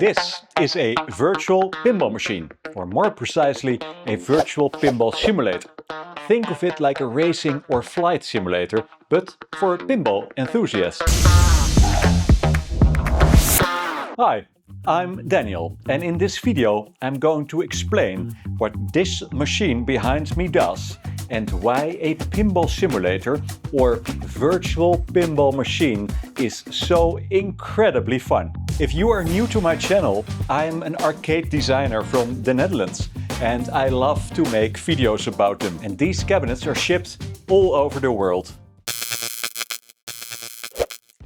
This is a virtual pinball machine, or more precisely, a virtual pinball simulator. Think of it like a racing or flight simulator, but for pinball enthusiasts. Hi, I'm Daniel, and in this video I'm going to explain what this machine behind me does and why a pinball simulator or virtual pinball machine is so incredibly fun. If you are new to my channel, I'm an arcade designer from the Netherlands and I love to make videos about them, and these cabinets are shipped all over the world.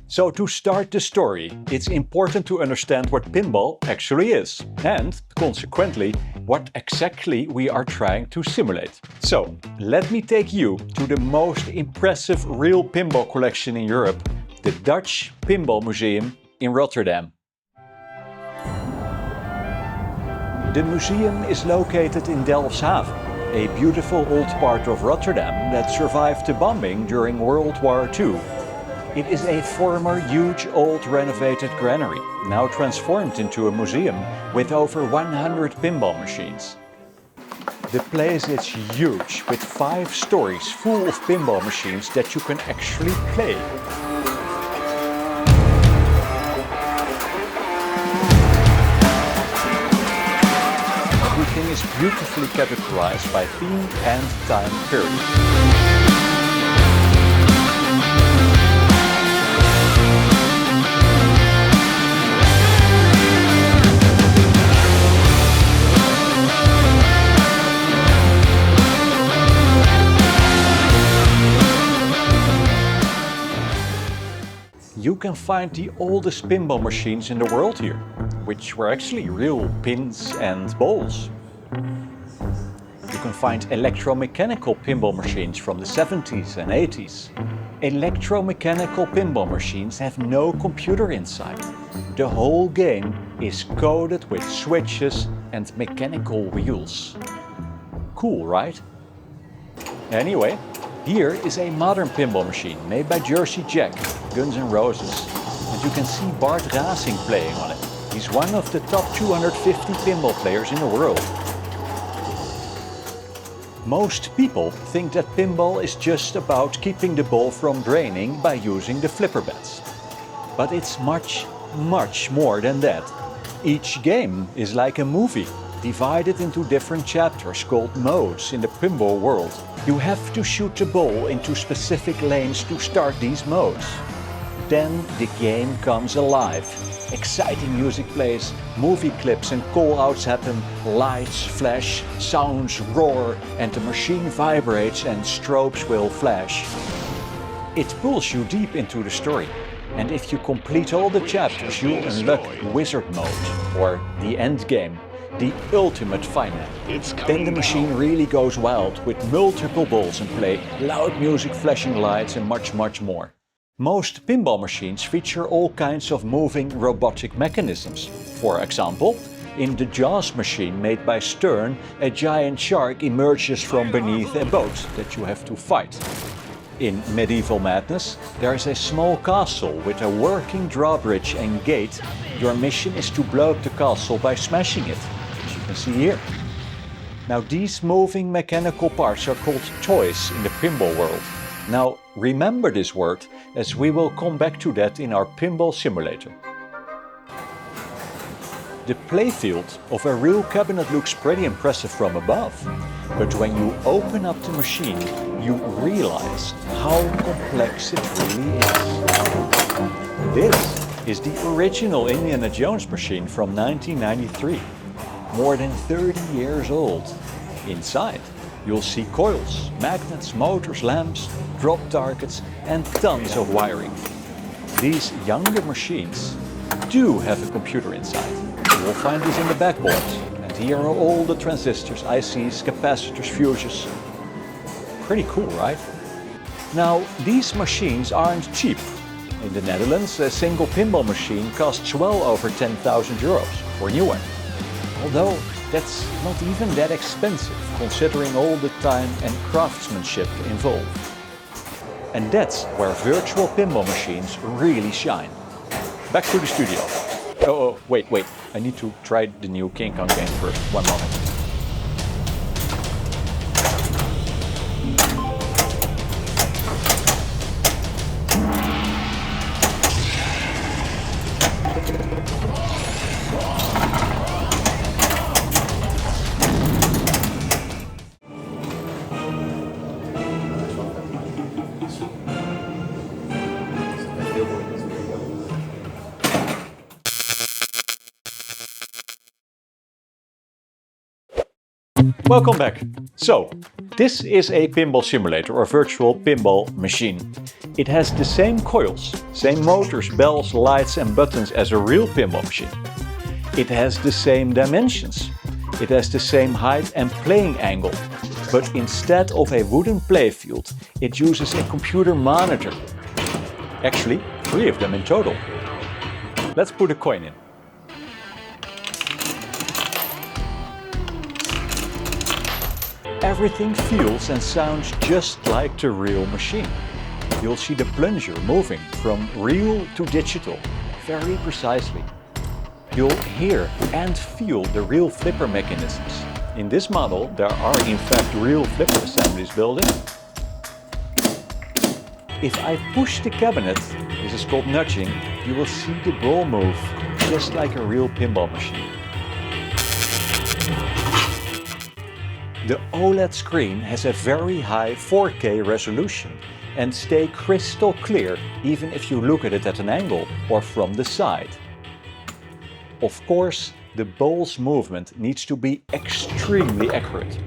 So to start the story, it's important to understand what pinball actually is and, consequently, what exactly we are trying to simulate. So, let me take you to the most impressive real pinball collection in Europe, the Dutch Pinball Museum in Rotterdam. The museum is located in Delfshaven, a beautiful old part of Rotterdam that survived the bombing during World War II. It is a former huge old renovated granary, now transformed into a museum with over 100 pinball machines. The place is huge, with 5 stories full of pinball machines that you can actually play. Everything is beautifully categorized by theme and time period. You can find the oldest pinball machines in the world here, which were actually real pins and balls. You can find electro-mechanical pinball machines from the 70s and 80s. Electro-mechanical pinball machines have no computer inside. The whole game is coded with switches and mechanical wheels. Cool, right? Anyway, here is a modern pinball machine made by Jersey Jack, Guns N' Roses, and you can see Bart Racing playing on it. He's one of the top 250 pinball players in the world. Most people think that pinball is just about keeping the ball from draining by using the flipper beds. But it's much, much more than that. Each game is like a movie, divided into different chapters called modes in the pinball world. You have to shoot the ball into specific lanes to start these modes. Then the game comes alive. Exciting music plays, movie clips and call-outs happen, lights flash, sounds roar, and the machine vibrates and strobes will flash. It pulls you deep into the story, and if you complete all the chapters, you'll unlock Wizard Mode, or the end game, the ultimate final. Then the machine really goes wild with multiple balls in play, loud music, flashing lights and much, much more. Most pinball machines feature all kinds of moving robotic mechanisms. For example, in the Jaws machine made by Stern, a giant shark emerges from beneath a boat that you have to fight. In Medieval Madness, there is a small castle with a working drawbridge and gate. Your mission is to blow up the castle by smashing it, as you can see here. Now, these moving mechanical parts are called toys in the pinball world. Now, remember this word, as we will come back to that in our pinball simulator. The playfield of a real cabinet looks pretty impressive from above, but when you open up the machine, you realize how complex it really is. This is the original Indiana Jones machine from 1993, more than 30 years old. Inside, you'll see coils, magnets, motors, lamps, drop targets and tons of wiring. These younger machines do have a computer inside. You will find this in the backboard. And here are all the transistors, ICs, capacitors, fuses. Pretty cool, right? Now, these machines aren't cheap. In the Netherlands, a single pinball machine costs well over 10,000 euros for a new one. Although that's not even that expensive, considering all the time and craftsmanship involved. And that's where virtual pinball machines really shine. Back to the studio. Oh, wait. I need to try the new King Kong game first. One moment. Welcome back. So, this is a pinball simulator or virtual pinball machine. It has the same coils, same motors, bells, lights and buttons as a real pinball machine. It has the same dimensions. It has the same height and playing angle. But instead of a wooden playfield, it uses a computer monitor. Actually, 3 of them in total. Let's put a coin in. Everything feels and sounds just like the real machine. You'll see the plunger moving from real to digital, very precisely. You'll hear and feel the real flipper mechanisms. In this model, there are in fact real flipper assemblies built in. If I push the cabinet, this is called nudging, you will see the ball move, just like a real pinball machine. The OLED screen has a very high 4K resolution and stay crystal clear even if you look at it at an angle or from the side. Of course, the ball's movement needs to be extremely accurate.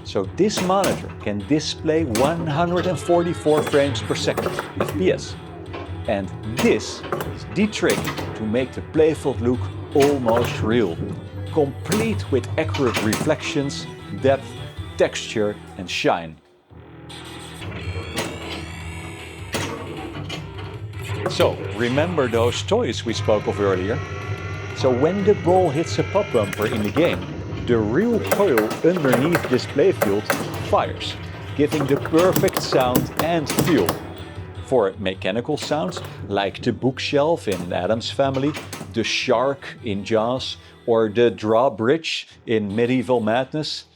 So this monitor can display 144 frames per second, FPS. And this is the trick to make the playfield look almost real, complete with accurate reflections, depth, texture and shine. So, remember those toys we spoke of earlier? So when the ball hits a pop bumper in the game, the real coil underneath this playfield fires, giving the perfect sound and feel. For mechanical sounds, like the bookshelf in Addams Family, the shark in Jaws, or the drawbridge in Medieval Madness,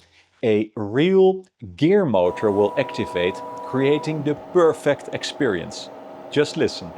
a real gear motor will activate, creating the perfect experience. Just listen.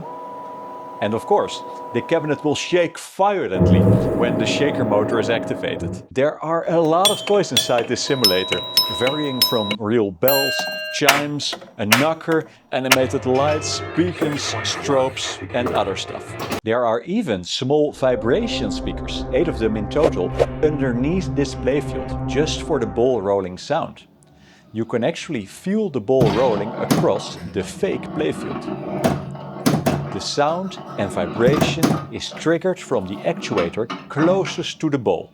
And of course, the cabinet will shake violently when the shaker motor is activated. There are a lot of toys inside this simulator, varying from real bells, chimes, a knocker, animated lights, beacons, strobes and other stuff. There are even small vibration speakers, 8 of them in total, underneath this playfield, just for the ball rolling sound. You can actually feel the ball rolling across the fake playfield. The sound and vibration is triggered from the actuator closest to the ball.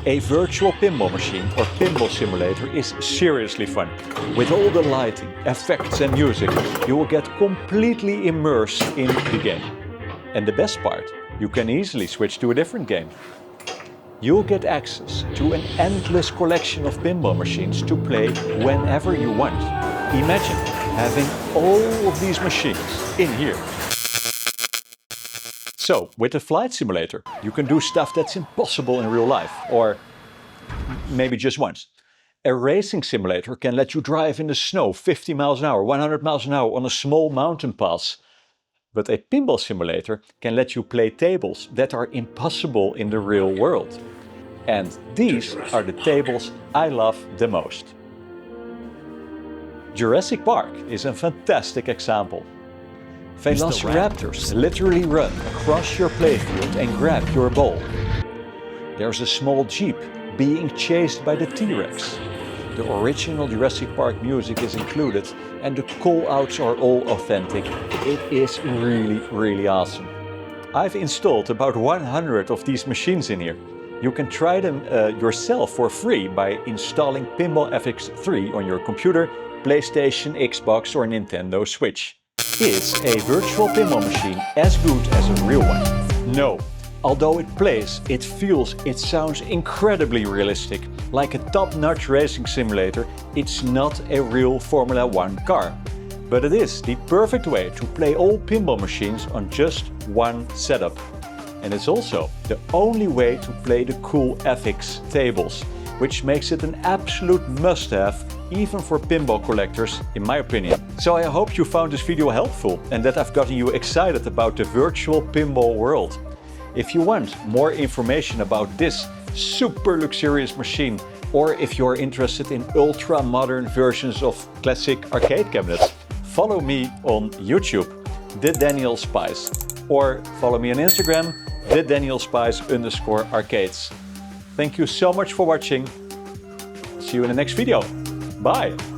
A virtual pinball machine or pinball simulator is seriously fun. With all the lighting, effects and music, you will get completely immersed in the game. And the best part, you can easily switch to a different game. You'll get access to an endless collection of pinball machines to play whenever you want. Imagine having all of these machines in here. So, with the flight simulator, you can do stuff that's impossible in real life, or maybe just once. A racing simulator can let you drive in the snow 50 miles an hour, 100 miles an hour on a small mountain pass. But a pinball simulator can let you play tables that are impossible in the real world. And these are the tables I love the most. Jurassic Park is a fantastic example. Velociraptors literally run across your playfield and grab your ball. There's a small jeep being chased by the T-Rex. The original Jurassic Park music is included and the call-outs are all authentic. It is really awesome. I've installed about 100 of these machines in here. You can try them yourself for free by installing Pinball FX3 on your computer, PlayStation, Xbox or Nintendo Switch. Is a virtual pinball machine as good as a real one? No. Although it plays, it feels, it sounds incredibly realistic. Like a top-notch racing simulator, it's not a real Formula 1 car. But it is the perfect way to play all pinball machines on just one setup. And it's also the only way to play the cool FX tables, which makes it an absolute must-have even for pinball collectors, in my opinion. So I hope you found this video helpful and that I've gotten you excited about the virtual pinball world. If you want more information about this super luxurious machine, or if you're interested in ultra-modern versions of classic arcade cabinets, follow me on YouTube, TheDanielSpice, or follow me on Instagram, TheDanielSpice_arcades. Thank you so much for watching. See you in the next video. Bye!